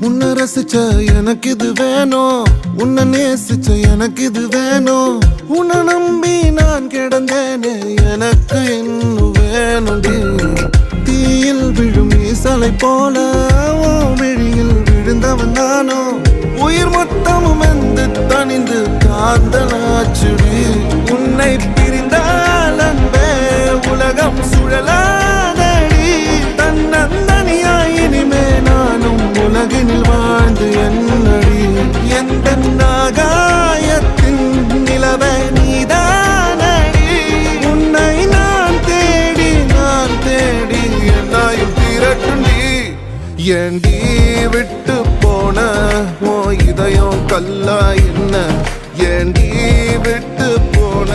உன்னை ரசிச்ச எனக்கு இது வேணும், உன்னை நேசிச்ச எனக்கு இது வேணும். உன்னை நம்பி நான் கிடந்தேனே எனக்கு இன்னும் வேணும்டி. தீயில் விழும் ஈசலை போல விழியில் விழுந்தவன் நானோ. உயிர் மொத்தமும் எந்த தனிந்து காந்தலாச்சுடி. உன்னை பிரிந்தால் அன்பே உலகம் சுழலாதடி. தன்னந்தனியாய் இனிமே நானும் உலகினில் வாழ்ந்து என்னடி. எந்த நாகாயத்தின் நிலவை நீதானடி. உன்னை நான் தேடி என்னாயும் திரட்டுண்டி. ஏண்டி விட்டு போன ஓ இதயம் கல்லா என்ன? ஏண்டி விட்டு போன